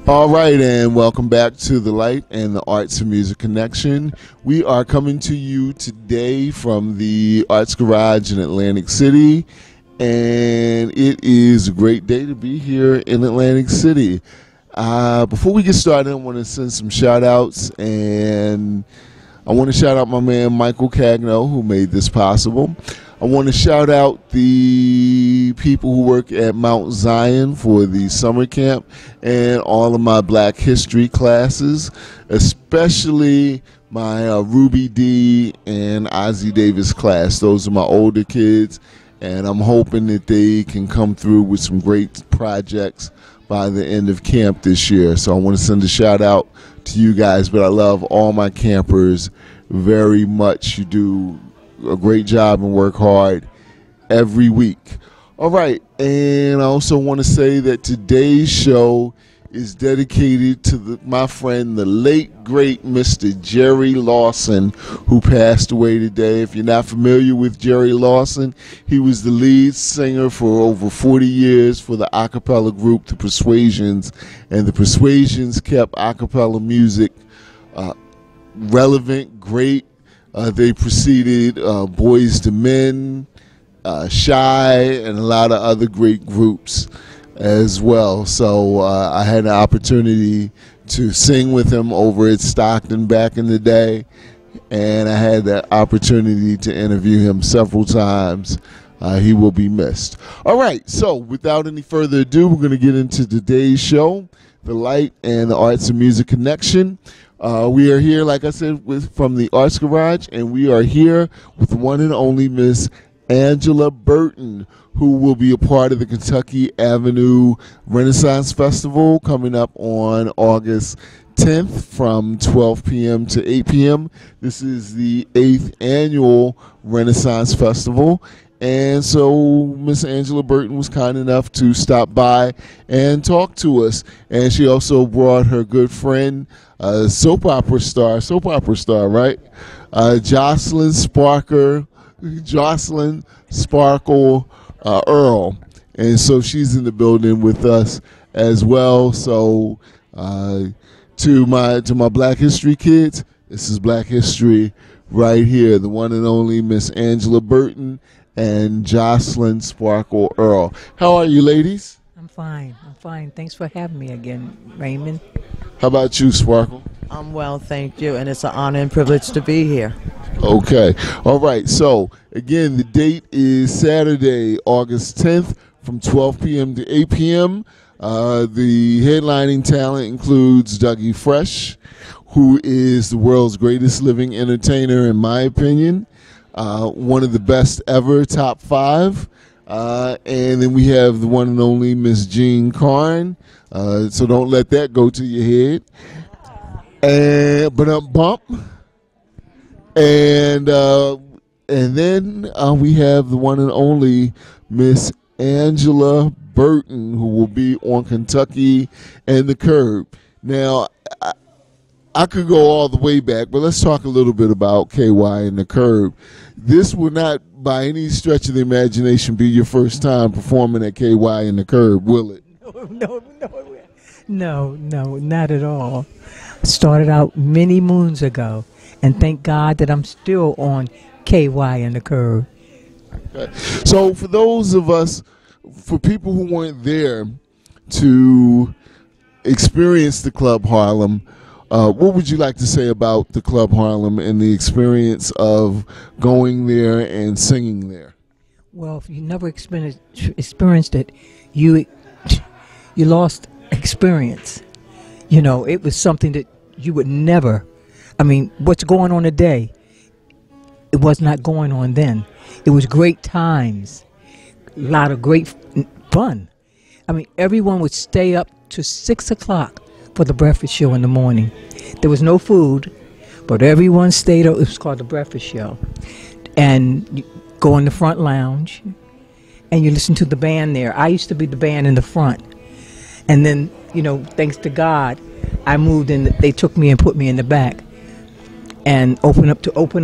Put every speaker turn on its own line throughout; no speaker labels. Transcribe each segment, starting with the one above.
All right, and welcome back to the Light and the Arts and Music Connection. We are coming to you today from the Arts Garage in Atlantic City, and it is a great day to be here in Atlantic City. Before we get started, I want to send some shout-outs, and I want to shout out my man Michael Cagno, who made this possible. I want to shout out the people who work at Mount Zion for the summer camp and all of my Black History classes, especially my Ruby D and Ozzie Davis class. Those are my older kids, and I'm hoping that they can come through with some great projects by the end of camp this year. So I want to send a shout out to you guys, but I love all my campers very much. You do a great job and work hard every week. All right, and I also want to say that today's show is dedicated to my friend, the late, great Mr. Jerry Lawson, who passed away today. If you're not familiar with Jerry Lawson, he was the lead singer for over 40 years for the a cappella group, The Persuasions, and The Persuasions kept a cappella music relevant, great. They preceded Boys to Men, Shy, and a lot of other great groups as well. So I had an opportunity to sing with him over at Stockton back in the day, and I had the opportunity to interview him several times. He will be missed. All right, so without any further ado, we're going to get into today's show, The Light and the Arts and Music Connection. We are here, like I said, from the Arts Garage, and we are here with the one and only Miss Angela Burton, who will be a part of the Kentucky Avenue Renaissance Festival coming up on August 10th from 12 p.m. to 8 p.m. This is the 8th annual Renaissance Festival. And so Miss Angela Burton was kind enough to stop by and talk to us. And she also brought her good friend, soap opera star, right? Jocelyn Sparkle Earl. And so she's in the building with us as well. So to my Black History kids, this is Black History right here. The one and only Miss Angela Burton and Jocelyn Sparkle Earl. How are you, ladies?
I'm fine. Thanks for having me again, Raymond.
How about you, Sparkle?
I'm well, thank you, and it's an honor and privilege to be here.
Okay. All right. So, again, the date is Saturday, August 10th from 12 p.m. to 8 p.m. The headlining talent includes Dougie Fresh, who is the world's greatest living entertainer, in my opinion. One of the best ever, top 5. And then we have the one and only Miss Jean Carn. So don't let that go to your head. And bump. And then we have the one and only Miss Angela Burton, who will be on Kentucky and the Curb. Now, I could go all the way back, but let's talk a little bit about KY and the Curb. This will not, by any stretch of the imagination, be your first time performing at KY and the Curb, will it?
No, not at all. Started out many moons ago, and thank God that I'm still on KY and the Curb.
Okay. So for those of us, for people who weren't there to experience the Club Harlem, what would you like to say about the Club Harlem and the experience of going there and singing there?
Well, if you never experienced it, you lost experience. You know, it was something that you would never, what's going on today, it was not going on then. It was great times, a lot of great fun. Everyone would stay up to 6 o'clock for the breakfast show in the morning. There was no food, but everyone stayed up. It was called the breakfast show. And you go in the front lounge, and you listen to the band there. I used to be the band in the front. And then, thanks to God, I moved in. They took me and put me in the back. And open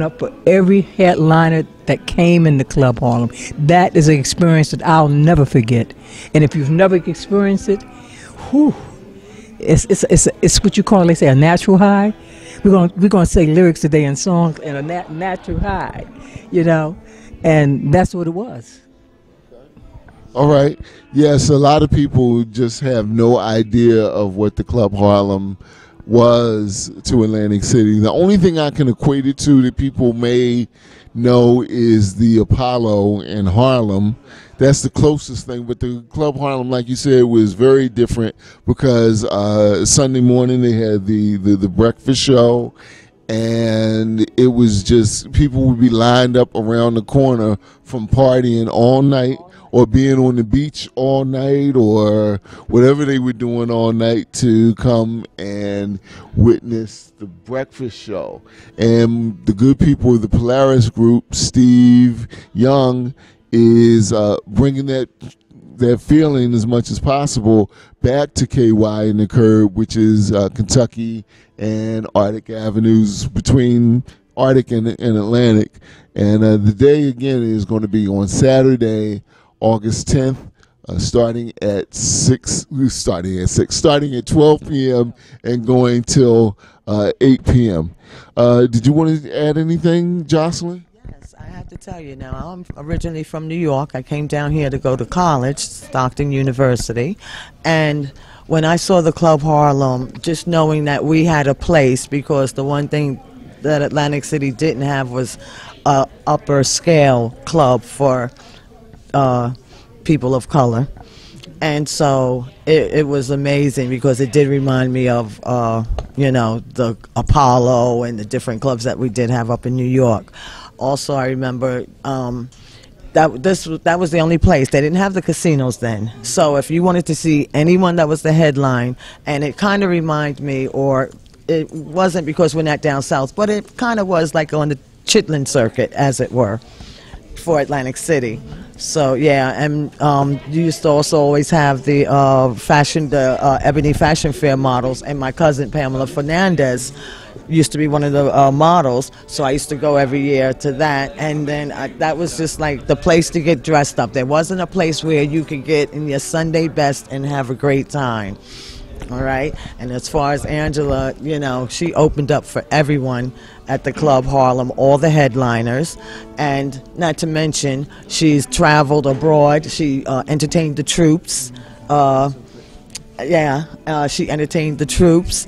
up for every headliner that came in the Club Harlem. That is an experience that I'll never forget. And if you've never experienced it, it's what you call, they say, a natural high. We're gonna say lyrics today in songs and a natural high, you know, and that's what it was.
All right. Yes, a lot of people just have no idea of what the Club Harlem was to Atlantic City. The only thing I can equate it to that people may know is the Apollo in Harlem. That's the closest thing. But the Club Harlem, like you said, was very different because Sunday morning they had the breakfast show, and it was just people would be lined up around the corner from partying all night or being on the beach all night or whatever they were doing all night to come and witness the breakfast show. And the good people of the Polaris group, Steve Young, is bringing that feeling as much as possible back to KY and the Curb, which is Kentucky and Arctic Avenues between Arctic and Atlantic. And the day again is going to be on Saturday, August 10th, starting at 12 p.m. and going till 8 p.m. Did you want to add anything, Jocelyn?
Yes, I have to tell you now, I'm originally from New York. I came down here to go to college, Stockton University, and when I saw the Club Harlem, just knowing that we had a place, because the one thing that Atlantic City didn't have was a upper scale club for people of color. And so it was amazing because it did remind me of, you know, the Apollo and the different clubs that we did have up in New York. Also, I remember that was the only place. They didn't have the casinos then. So if you wanted to see anyone that was the headline, and it kind of reminded me, or it wasn't because we're not down south, but it kind of was like on the Chitlin circuit, as it were, for Atlantic City. So yeah, and you used to also always have the Ebony Fashion Fair models, and my cousin Pamela Fernandez used to be one of the models, so I used to go every year to that, and then that was just like the place to get dressed up. There wasn't a place where you could get in your Sunday best and have a great time. All right, and as far as Angela, you know, she opened up for everyone at the Club Harlem, all the headliners, and not to mention she's traveled abroad. She entertained the troops. She entertained the troops.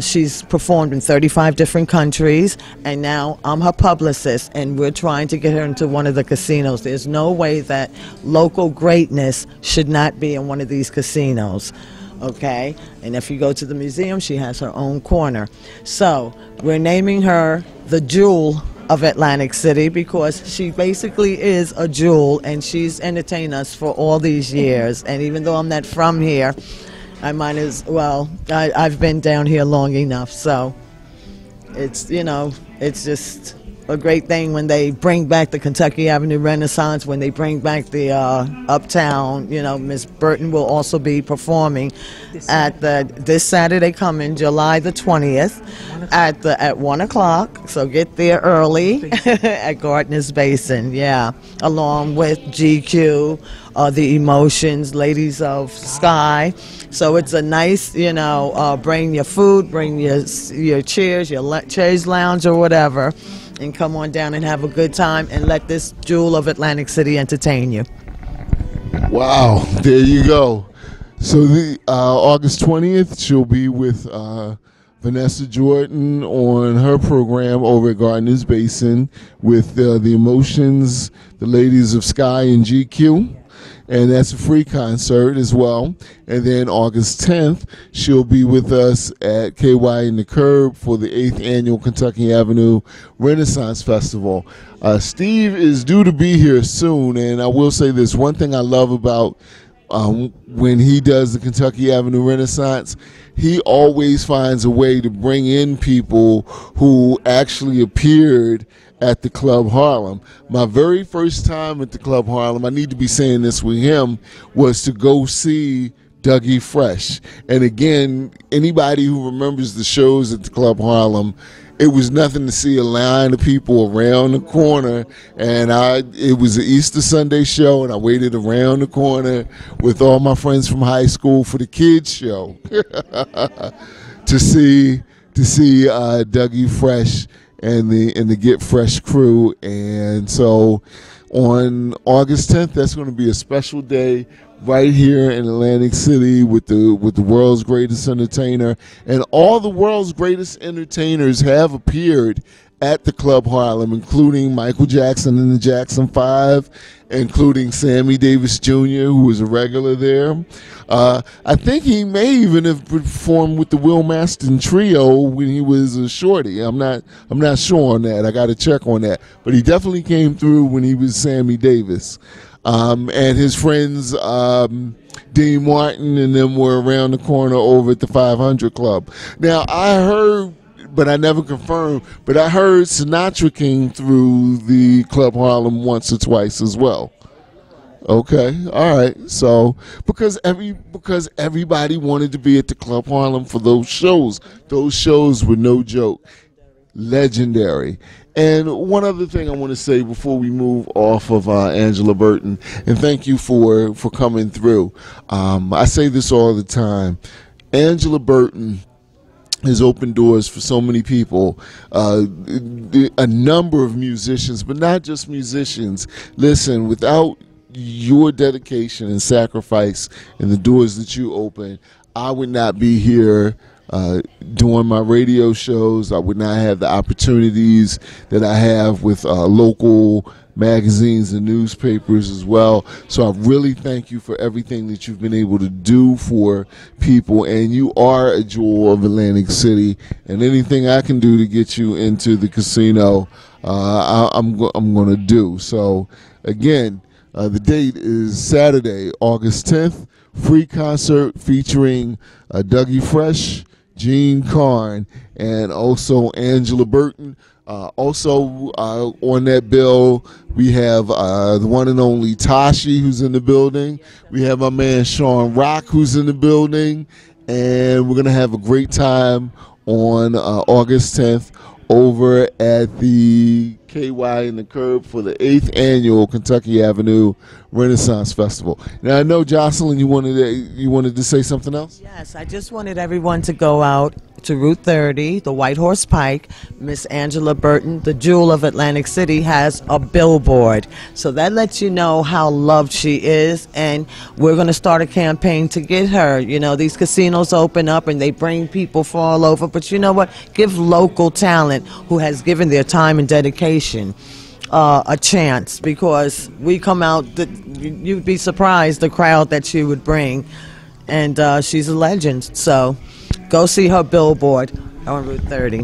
She's performed in 35 different countries, and now I'm her publicist, and we're trying to get her into one of the casinos. There's no way that local greatness should not be in one of these casinos. Okay, and if you go to the museum, she has her own corner. So we're naming her the Jewel of Atlantic City because she basically is a jewel, and she's entertained us for all these years. And even though I'm not from here, I might as well, I've been down here long enough. So it's, you know, it's just a great thing when they bring back the Kentucky Avenue Renaissance, when they bring back the Uptown. You know, Miss Burton will also be performing at this Saturday coming, July the 20th, at 1 o'clock. So get there early at Gardner's Basin. Yeah, along with GQ, the Emotions, Ladies of Sky. So it's a nice, you know, bring your food, bring your chairs, your chaise lounge or whatever, and come on down and have a good time and let this jewel of Atlantic City entertain you.
Wow, there you go. So the August 20th, she'll be with Vanessa Jordan on her program over at Gardner's Basin with the Emotions, the Ladies of Sky, and GQ. And that's a free concert as well. And then August 10th, she'll be with us at KY and the Curb for the 8th Annual Kentucky Avenue Renaissance Festival. Steve is due to be here soon, and I will say this. One thing I love about when he does the Kentucky Avenue Renaissance, he always finds a way to bring in people who actually appeared at the Club Harlem. My very first time at the Club Harlem, I need to be saying this with him, was to go see Dougie Fresh. And again, anybody who remembers the shows at the Club Harlem, it was nothing to see a line of people around the corner, and it was an Easter Sunday show, and I waited around the corner with all my friends from high school for the kids show to see Dougie Fresh and the Get Fresh crew. And so on August 10th, that's going to be a special day right here in Atlantic City with the world's greatest entertainer. And all the world's greatest entertainers have appeared at the Club Harlem, including Michael Jackson and the Jackson 5, including Sammy Davis Jr., who was a regular there. I think he may even have performed with the Will Maston Trio when he was a shorty. I'm not sure on that. I got to check on that. But he definitely came through when he was Sammy Davis. And his friends Dean Martin and them were around the corner over at the 500 Club. Now, I heard, but I never confirmed, but I heard Sinatra came through the Club Harlem once or twice as well. Okay, all right. So because everybody wanted to be at the Club Harlem for those shows. Those shows were no joke. Legendary. And one other thing I want to say before we move off of Angela Burton, and thank you for coming through. I say this all the time. Angela Burton has opened doors for so many people, a number of musicians, but not just musicians. Listen, without your dedication and sacrifice and the doors that you open, I would not be here doing my radio shows. I would not have the opportunities that I have with local magazines and newspapers as well. So I really thank you for everything that you've been able to do for people, and you are a jewel of Atlantic City, and anything I can do to get you into the casino, I'm going to do. So again, the date is Saturday, August 10th, free concert featuring Dougie Fresh, Gene Carn, and also Angela Burton. Also on that bill, we have the one and only Tashi, who's in the building. We have my man Sean Rock, who's in the building. And we're going to have a great time on August 10th over at the KY in the Curb for the 8th annual Kentucky Avenue Renaissance Festival. Now, I know, Jocelyn, you wanted to say something else?
Yes, I just wanted everyone to go out to Route 30, the White Horse Pike. Miss Angela Burton, the jewel of Atlantic City, has a billboard. So that lets you know how loved she is, and we're going to start a campaign to get her. You know, these casinos open up and they bring people from all over, but you know what? Give local talent who has given their time and dedication a chance, because we come out, you'd be surprised the crowd that she would bring, and she's a legend. So go see her billboard on Route 30.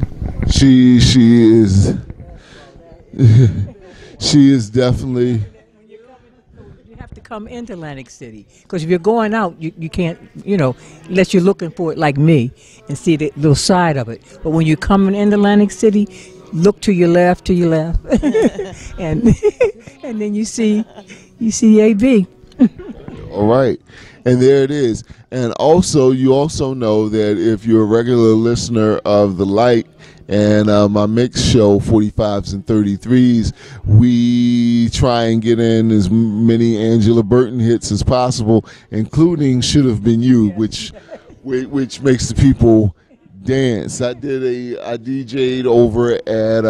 She is she is definitely.
You have to come into Atlantic City, because if you're going out, you can't, unless you're looking for it like me and see the little side of it. But when you're coming into Atlantic City, look to your left, and then you see AB.
All right, and there it is. And also, you also know that if you're a regular listener of The Light and my mix show, 45s and 33s, we try and get in as many Angela Burton hits as possible, including Should Have Been You, which makes the people dance. I DJ'd over at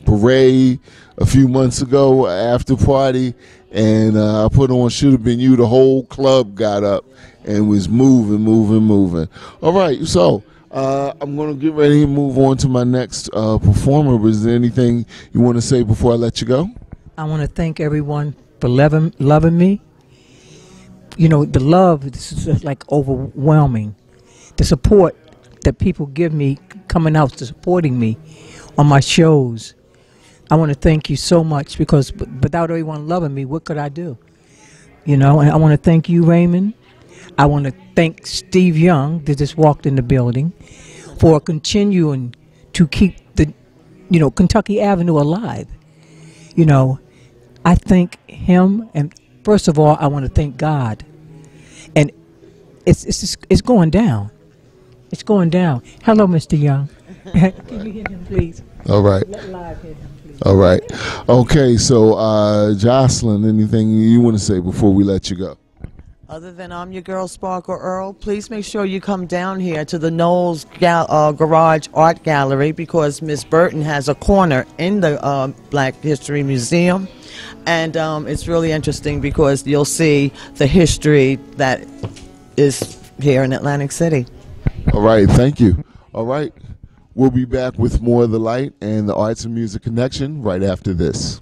Beret a few months ago, after party, and I put on Should Have Been You. The whole club got up and was moving. All right, so I'm going to get ready and move on to my next performer. But is there anything you want to say before I let you go?
I want to thank everyone for loving me. The love is just like overwhelming. The support that people give me, coming out to supporting me on my shows. I want to thank you so much, because without everyone loving me, what could I do? And I want to thank you, Raymond. I want to thank Steve Young, that just walked in the building, for continuing to keep the, Kentucky Avenue alive. I thank him, and first of all, I want to thank God. And it's going down. It's going down. Hello, Mr. Young. Can you hit him, please?
All right.
Let live hit him, please.
All right. Okay, so Jocelyn, anything you want to say before we let you go?
Other than I'm your girl, Sparkle Earl, please make sure you come down here to the Knowles Garage Art Gallery, because Miss Burton has a corner in the Black History Museum. And it's really interesting because you'll see the history that is here in Atlantic City.
All right, thank you. All right, we'll be back with more of The Light and the Arts and Music Connection right after this.